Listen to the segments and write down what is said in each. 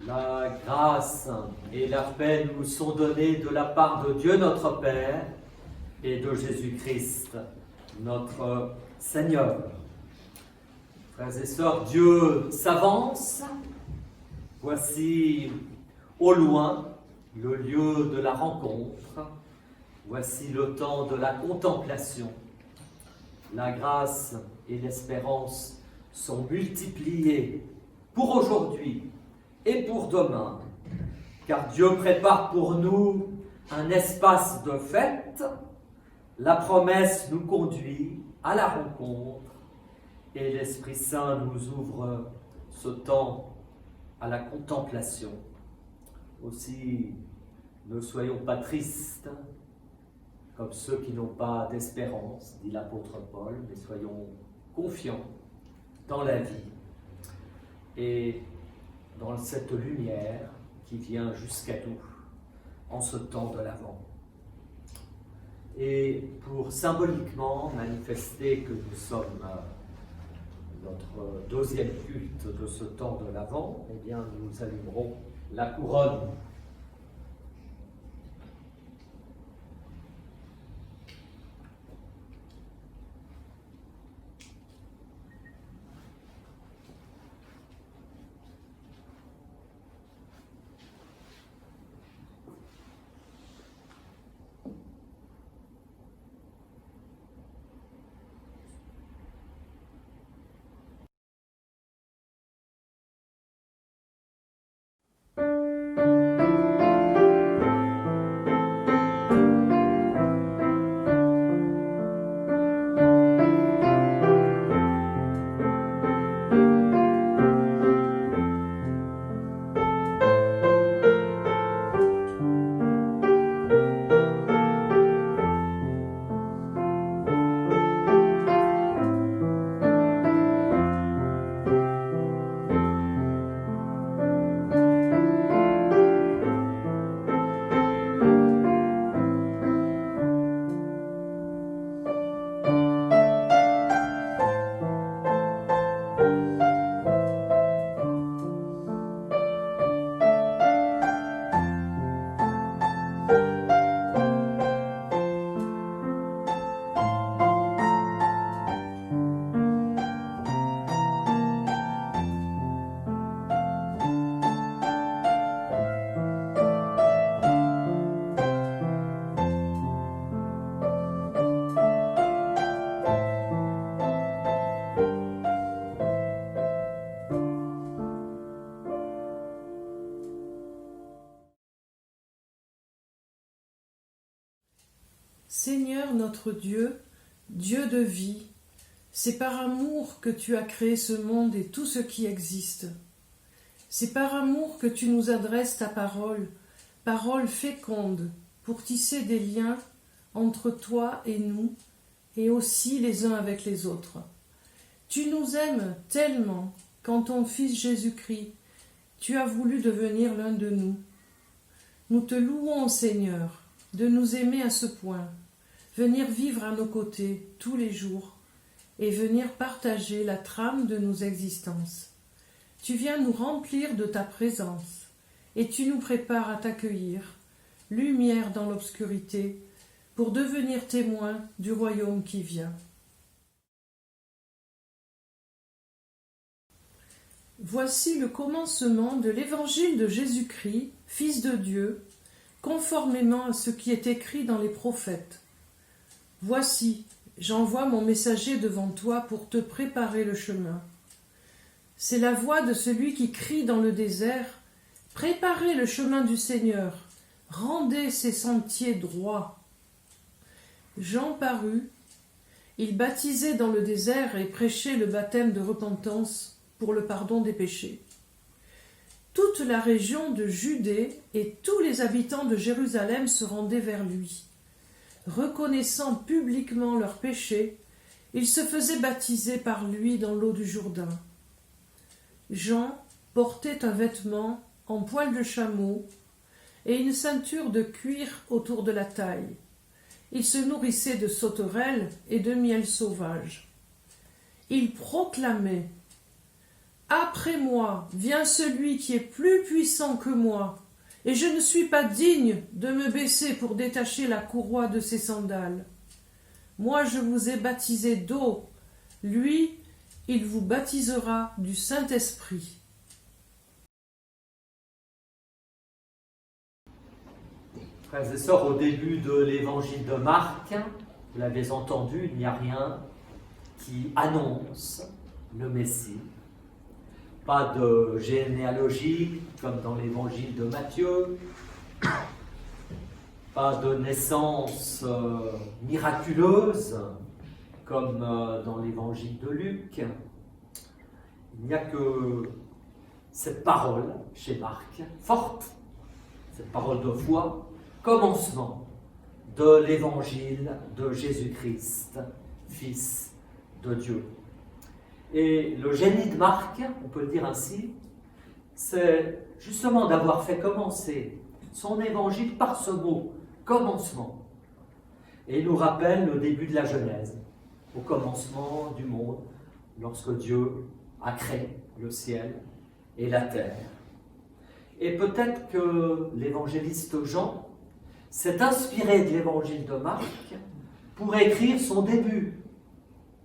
La grâce et la paix nous sont données de la part de Dieu notre Père et de Jésus-Christ, notre Seigneur. Frères et sœurs, Dieu s'avance. Voici au loin le lieu de la rencontre. Voici le temps de la contemplation. La grâce et l'espérance sont multipliées pour aujourd'hui et pour demain, car Dieu prépare pour nous un espace de fête. La promesse nous conduit à la rencontre et l'Esprit Saint nous ouvre ce temps à la contemplation. Aussi, ne soyons pas tristes comme ceux qui n'ont pas d'espérance, dit l'apôtre Paul, mais soyons confiants dans la vie et dans cette lumière qui vient jusqu'à nous en ce temps de l'Avent. Et pour symboliquement manifester que nous sommes notre deuxième culte de ce temps de l'Avent, eh bien nous allumerons la couronne. Seigneur notre Dieu, Dieu de vie, c'est par amour que tu as créé ce monde et tout ce qui existe. C'est par amour que tu nous adresses ta parole, parole féconde, pour tisser des liens entre toi et nous, et aussi les uns avec les autres. Tu nous aimes tellement qu'en ton Fils Jésus-Christ, tu as voulu devenir l'un de nous. Nous te louons, Seigneur, de nous aimer à ce point, venir vivre à nos côtés tous les jours et venir partager la trame de nos existences. Tu viens nous remplir de ta présence et tu nous prépares à t'accueillir, lumière dans l'obscurité, pour devenir témoins du royaume qui vient. Voici le commencement de l'évangile de Jésus-Christ, Fils de Dieu, conformément à ce qui est écrit dans les prophètes. Voici, j'envoie mon messager devant toi pour te préparer le chemin. C'est la voix de celui qui crie dans le désert. Préparez le chemin du Seigneur, rendez ses sentiers droits. Jean parut, il baptisait dans le désert et prêchait le baptême de repentance pour le pardon des péchés. Toute la région de Judée et tous les habitants de Jérusalem se rendaient vers lui. Reconnaissant publiquement leurs péchés, ils se faisaient baptiser par lui dans l'eau du Jourdain. Jean portait un vêtement en poil de chameau et une ceinture de cuir autour de la taille. Il se nourrissait de sauterelles et de miel sauvage. Il proclamait « Après moi vient celui qui est plus puissant que moi, et je ne suis pas digne de me baisser pour détacher la courroie de ses sandales. Moi je vous ai baptisé d'eau, lui, il vous baptisera du Saint-Esprit. » Frères et sœurs, au début de l'évangile de Marc, vous l'avez entendu, il n'y a rien qui annonce le Messie. Pas de généalogie comme dans l'évangile de Matthieu, pas de naissance miraculeuse comme dans l'évangile de Luc. Il n'y a que cette parole chez Marc, forte, cette parole de foi, commencement de l'évangile de Jésus-Christ, Fils de Dieu. Et le génie de Marc, on peut le dire ainsi, c'est justement d'avoir fait commencer son évangile par ce mot, commencement. Et il nous rappelle le début de la Genèse, au commencement du monde, lorsque Dieu a créé le ciel et la terre. Et peut-être que l'évangéliste Jean s'est inspiré de l'évangile de Marc pour écrire son début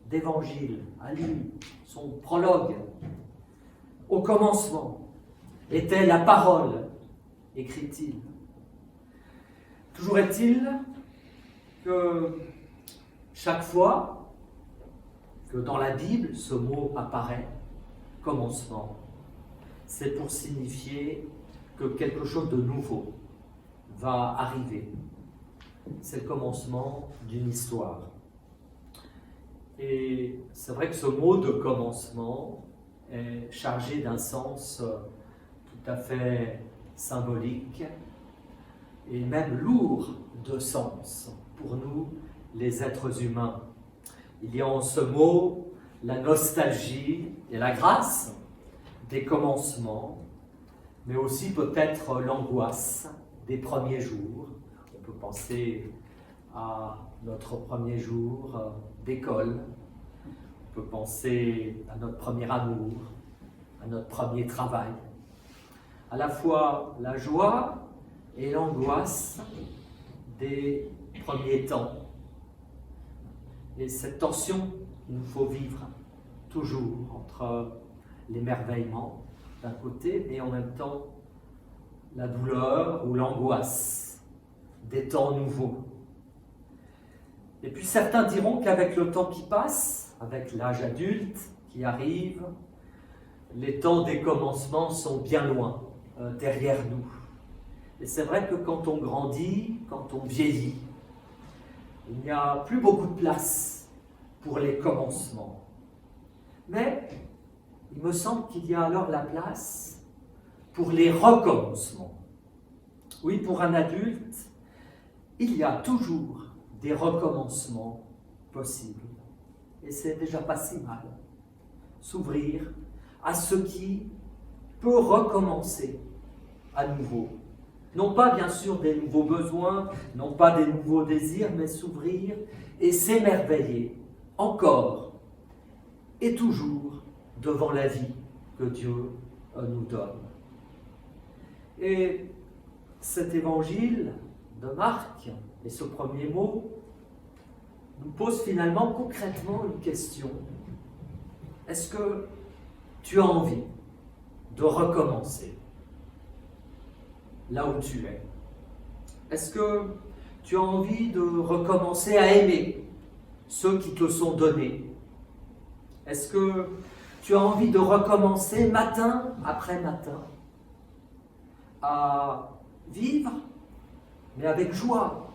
d'évangile à lui, son prologue. Au commencement était la parole, écrit-il. Toujours est-il que chaque fois que dans la Bible ce mot apparaît, commencement, c'est pour signifier que quelque chose de nouveau va arriver. C'est le commencement d'une histoire. Et c'est vrai que ce mot de commencement est chargé d'un sens tout à fait symbolique et même lourd de sens pour nous, les êtres humains. Il y a en ce mot la nostalgie et la grâce des commencements, mais aussi peut-être l'angoisse des premiers jours. On peut penser à notre premier jour d'école, on peut penser à notre premier amour, à notre premier travail. À la fois la joie et l'angoisse des premiers temps. Et cette tension qu'il nous faut vivre toujours entre l'émerveillement d'un côté, mais en même temps la douleur ou l'angoisse des temps nouveaux. Et puis certains diront qu'avec le temps qui passe, avec l'âge adulte qui arrive, les temps des commencements sont bien loin, derrière nous. Et c'est vrai que quand on grandit, quand on vieillit, il n'y a plus beaucoup de place pour les commencements. Mais il me semble qu'il y a alors la place pour les recommencements. Oui, pour un adulte, il y a toujours des recommencements possibles. Et c'est déjà pas si mal. S'ouvrir à ce qui peut recommencer à nouveau. Non pas bien sûr des nouveaux besoins, non pas des nouveaux désirs, mais s'ouvrir et s'émerveiller encore et toujours devant la vie que Dieu nous donne. Et cet évangile de Marc et ce premier mot nous pose finalement concrètement une question. Est-ce que tu as envie de recommencer là où tu es? Est-ce que tu as envie de recommencer à aimer ceux qui te sont donnés? Est-ce que tu as envie de recommencer matin après matin à vivre, mais avec joie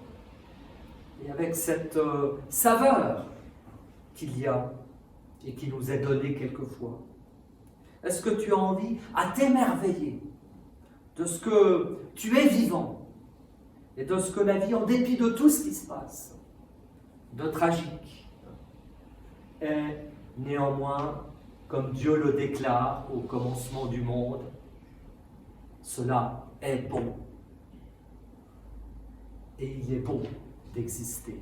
et avec cette saveur qu'il y a et qui nous est donnée quelquefois? Est-ce que tu as envie à t'émerveiller de ce que tu es vivant et de ce que la vie, en dépit de tout ce qui se passe, de tragique, est néanmoins, comme Dieu le déclare au commencement du monde, cela est bon. Et il est bon d'exister.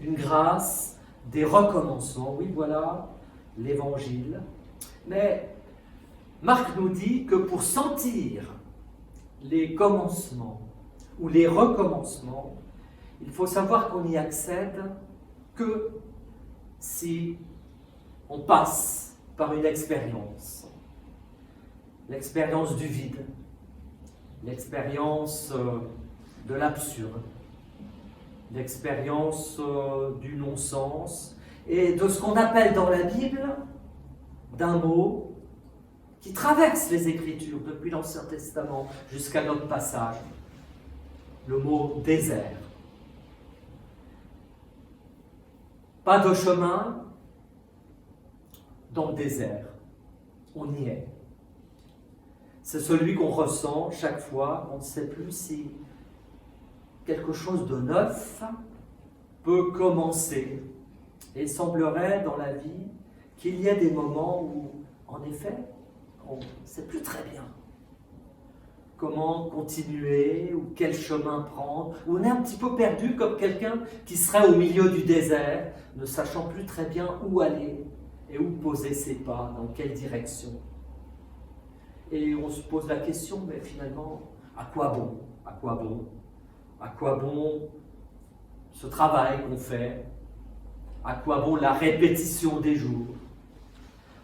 Une grâce, des recommencements, oui voilà l'évangile. Mais Marc nous dit que pour sentir les commencements ou les recommencements, il faut savoir qu'on n'y accède que si on passe par une expérience. L'expérience du vide, l'expérience de l'absurde, l'expérience du non-sens et de ce qu'on appelle dans la Bible d'un mot qui traverse les Écritures depuis l'Ancien Testament jusqu'à notre passage, le mot désert. Pas de chemin dans le désert, on y est. C'est celui qu'on ressent chaque fois, on ne sait plus si quelque chose de neuf peut commencer. Et il semblerait dans la vie qu'il y ait des moments où, en effet, on ne sait plus très bien comment continuer ou quel chemin prendre, où on est un petit peu perdu comme quelqu'un qui serait au milieu du désert, ne sachant plus très bien où aller et où poser ses pas, dans quelle direction. Et on se pose la question, mais finalement, à quoi bon? À quoi bon? À quoi bon ce travail qu'on fait? À quoi bon la répétition des jours?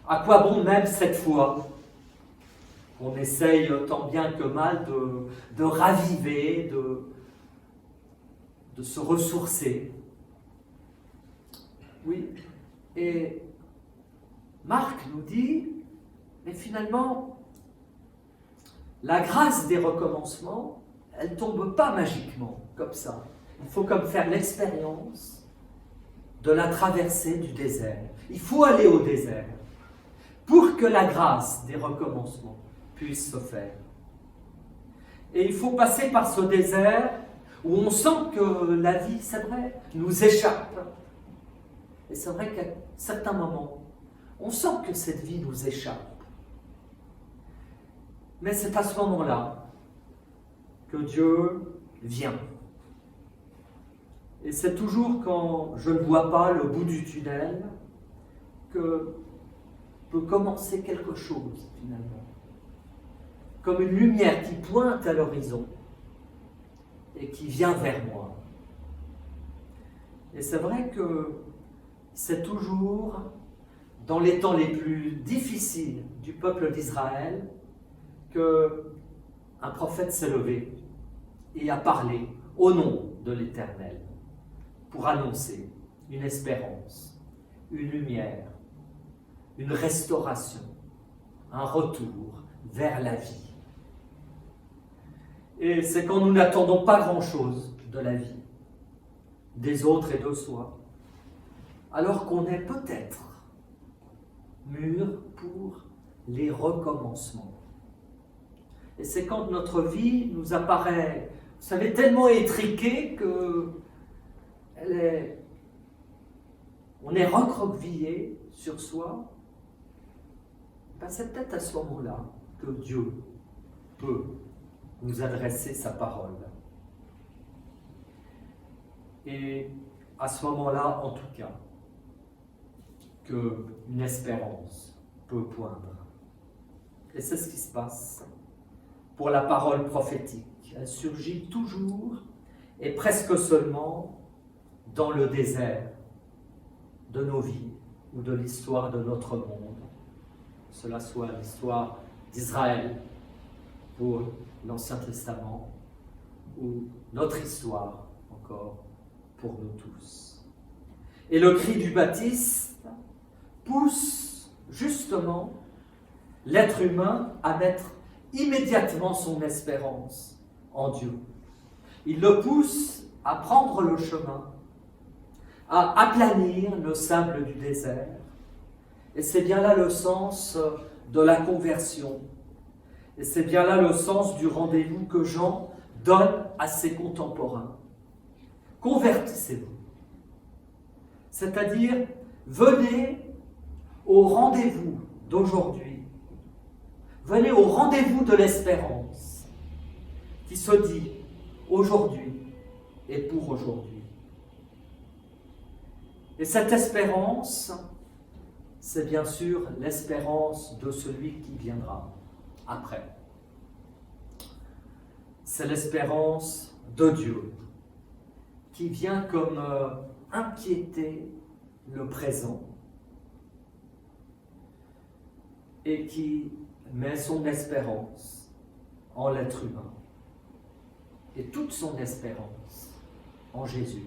À quoi bon même cette foi qu'on essaye tant bien que mal de raviver, de se ressourcer? Oui, et Marc nous dit, mais finalement, la grâce des recommencements, elle ne tombe pas magiquement, comme ça. Il faut comme faire l'expérience de la traversée du désert. Il faut aller au désert pour que la grâce des recommencements puisse se faire. Et il faut passer par ce désert où on sent que la vie, c'est vrai, nous échappe. Et c'est vrai qu'à certains moments, on sent que cette vie nous échappe. Mais c'est à ce moment-là que Dieu vient. Et c'est toujours quand je ne vois pas le bout du tunnel que peut commencer quelque chose, finalement. Comme une lumière qui pointe à l'horizon et qui vient vers moi. Et c'est vrai que c'est toujours, dans les temps les plus difficiles du peuple d'Israël, qu'un prophète s'est levé et a parlé au nom de l'Éternel pour annoncer une espérance, une lumière, une restauration, un retour vers la vie. Et c'est quand nous n'attendons pas grand-chose de la vie, des autres et de soi, alors qu'on est peut-être mûr pour les recommencements. Et c'est quand notre vie nous apparaît, vous savez, tellement étriquée que on est recroquevillé sur soi. Ben c'est peut-être à ce moment-là que Dieu peut nous adresser sa parole. Et à ce moment-là, en tout cas, qu'une espérance peut poindre. Et c'est ce qui se passe pour la parole prophétique. Elle surgit toujours et presque seulement dans le désert de nos vies ou de l'histoire de notre monde. Cela soit l'histoire d'Israël pour l'Ancien Testament ou notre histoire encore pour nous tous. Et le cri du Baptiste pousse justement l'être humain à mettre immédiatement son espérance en Dieu. Il le pousse à prendre le chemin, à aplanir le sable du désert. Et c'est bien là le sens de la conversion. Et c'est bien là le sens du rendez-vous que Jean donne à ses contemporains. Convertissez-vous. C'est-à-dire, venez au rendez-vous d'aujourd'hui. Venez au rendez-vous de l'espérance qui se dit aujourd'hui et pour aujourd'hui. Et cette espérance, c'est bien sûr l'espérance de celui qui viendra après. C'est l'espérance de Dieu qui vient comme inquiéter le présent et qui met son espérance en l'être humain et toute son espérance en Jésus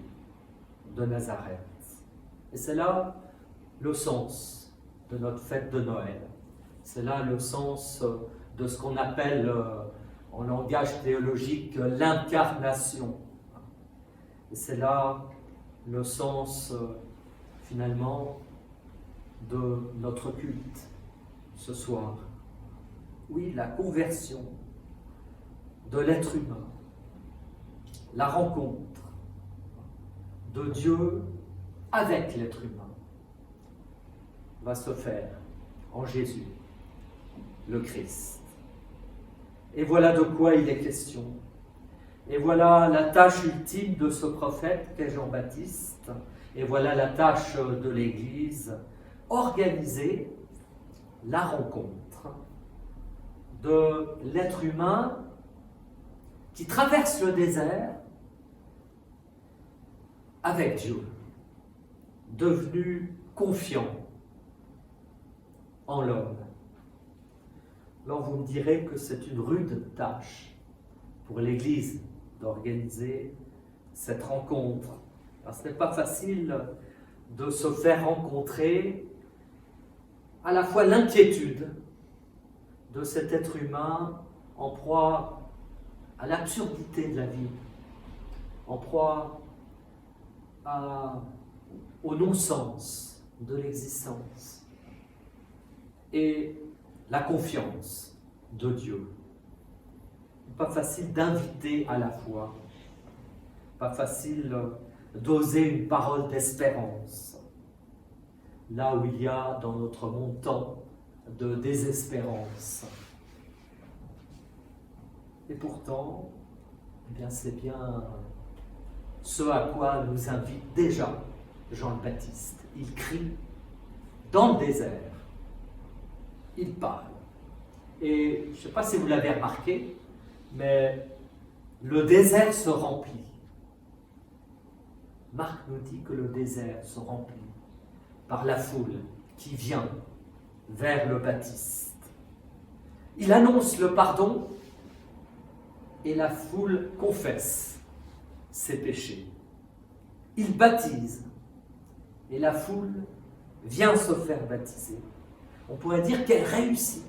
de Nazareth. Et c'est là le sens de notre fête de Noël. C'est là le sens de ce qu'on appelle en langage théologique l'incarnation. Et c'est là le sens finalement de notre culte ce soir. Oui, la conversion de l'être humain, la rencontre de Dieu avec l'être humain va se faire en Jésus, le Christ. Et voilà de quoi il est question. Et voilà la tâche ultime de ce prophète qu'est Jean-Baptiste. Et voilà la tâche de l'Église, organiser la rencontre de l'être humain qui traverse le désert avec Dieu, devenu confiant en l'homme. Alors vous me direz que c'est une rude tâche pour l'Église d'organiser cette rencontre. Alors, ce n'est pas facile de se faire rencontrer à la fois l'inquiétude de cet être humain en proie à l'absurdité de la vie, en proie au non-sens de l'existence et la confiance de Dieu. Pas facile d'inviter à la foi, pas facile d'oser une parole d'espérance, là où il y a dans notre monde tant de désespérance. Et pourtant, eh bien, c'est bien ce à quoi nous invite déjà Jean le Baptiste. Il crie dans le désert, il parle. Et je ne sais pas si vous l'avez remarqué, mais le désert se remplit. Marc nous dit que le désert se remplit par la foule qui vient vers le Baptiste. Il annonce le pardon et la foule confesse ses péchés. Il baptise et la foule vient se faire baptiser. On pourrait dire qu'elle réussit.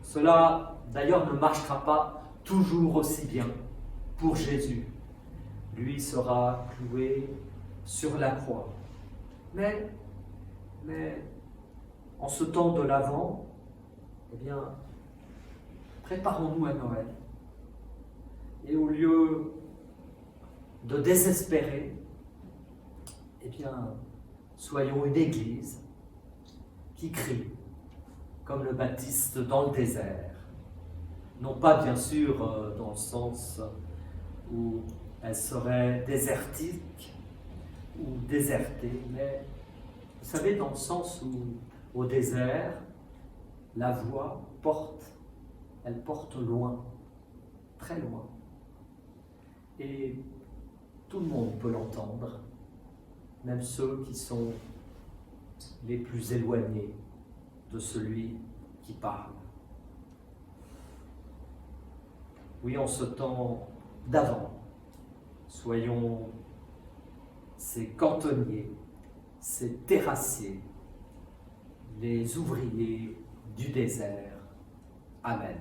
Cela, d'ailleurs, ne marchera pas toujours aussi bien pour Jésus. Lui sera cloué sur la croix. Mais en ce temps de l'Avent, eh bien, préparons-nous à Noël. Et au lieu de désespérer, eh bien, soyons une église qui crie comme le Baptiste dans le désert. Non pas, bien sûr, dans le sens où elle serait désertique ou désertée, mais vous savez, dans le sens où, au désert, la voix elle porte loin, très loin. Et tout le monde peut l'entendre, même ceux qui sont les plus éloignés de celui qui parle. Oui, en ce temps d'avant, soyons ces cantonniers, ces terrassiers, les ouvriers du désert. Amen.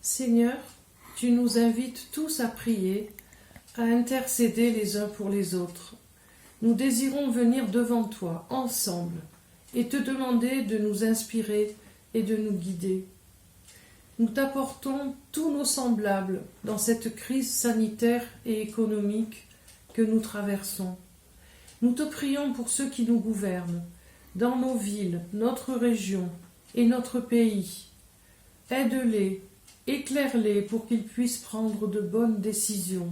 Seigneur, tu nous invites tous à prier, à intercéder les uns pour les autres. Nous désirons venir devant toi, ensemble, et te demander de nous inspirer et de nous guider. Nous t'apportons tous nos semblables dans cette crise sanitaire et économique que nous traversons. Nous te prions pour ceux qui nous gouvernent, dans nos villes, notre région et notre pays. Aide-les, éclaire-les pour qu'ils puissent prendre de bonnes décisions.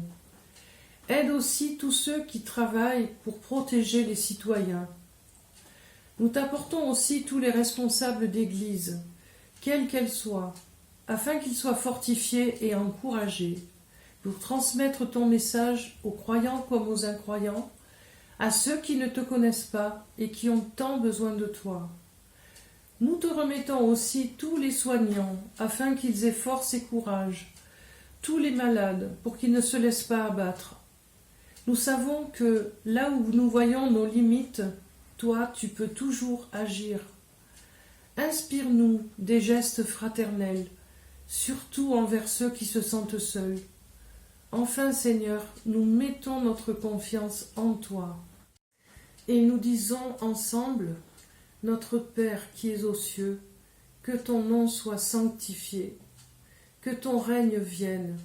Aide aussi tous ceux qui travaillent pour protéger les citoyens. Nous t'apportons aussi tous les responsables d'Église, quelles qu'elles soient, afin qu'ils soient fortifiés et encouragés pour transmettre ton message aux croyants comme aux incroyants, à ceux qui ne te connaissent pas et qui ont tant besoin de toi. Nous te remettons aussi tous les soignants, afin qu'ils aient force et courage, tous les malades, pour qu'ils ne se laissent pas abattre. Nous savons que, là où nous voyons nos limites, toi, tu peux toujours agir. Inspire-nous des gestes fraternels, surtout envers ceux qui se sentent seuls. Enfin, Seigneur, nous mettons notre confiance en toi. Et nous disons ensemble, Notre Père qui es aux cieux, que ton nom soit sanctifié, que ton règne vienne,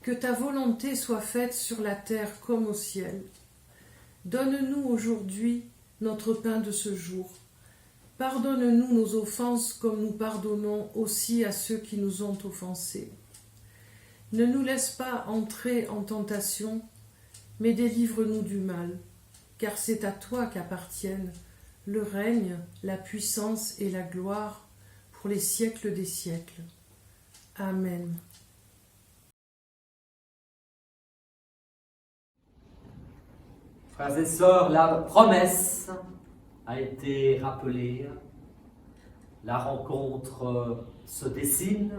que ta volonté soit faite sur la terre comme au ciel. Donne-nous aujourd'hui notre pain de ce jour. Pardonne-nous nos offenses comme nous pardonnons aussi à ceux qui nous ont offensés. Ne nous laisse pas entrer en tentation, mais délivre-nous du mal, car c'est à toi qu'appartiennent le règne, la puissance et la gloire pour les siècles des siècles. Amen. Frères et sœurs, la promesse a été rappelée. La rencontre se dessine.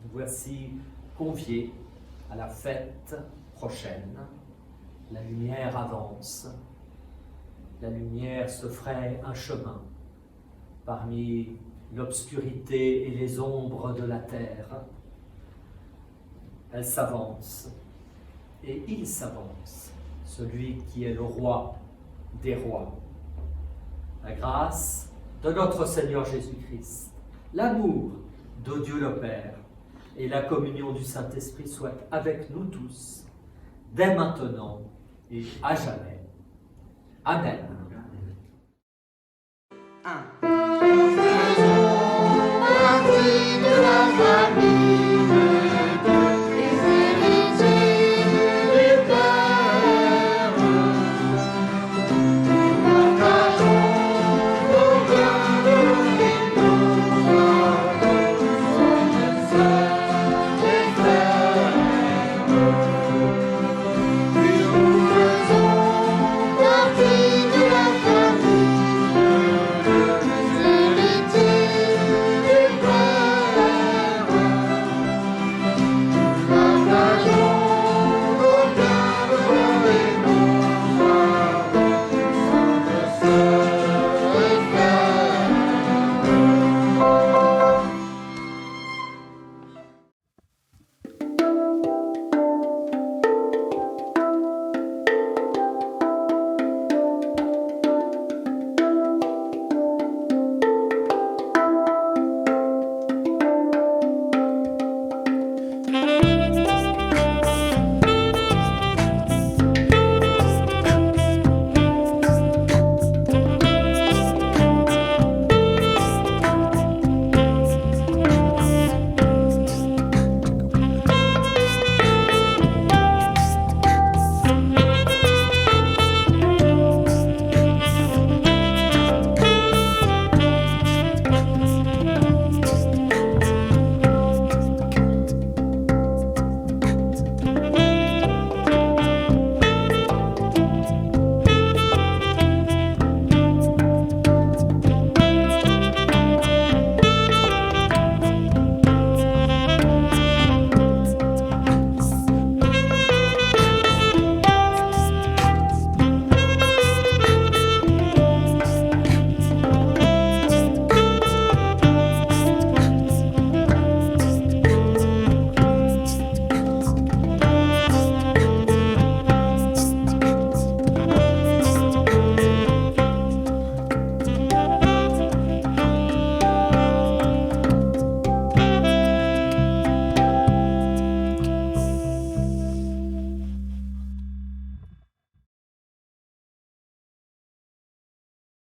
Nous voici conviés à la fête prochaine. La lumière avance. La lumière se ferait un chemin parmi l'obscurité et les ombres de la terre. Elle s'avance et il s'avance, celui qui est le roi des rois. La grâce de notre Seigneur Jésus-Christ, l'amour de Dieu le Père et la communion du Saint-Esprit soient avec nous tous, dès maintenant et à jamais. Amen. 1.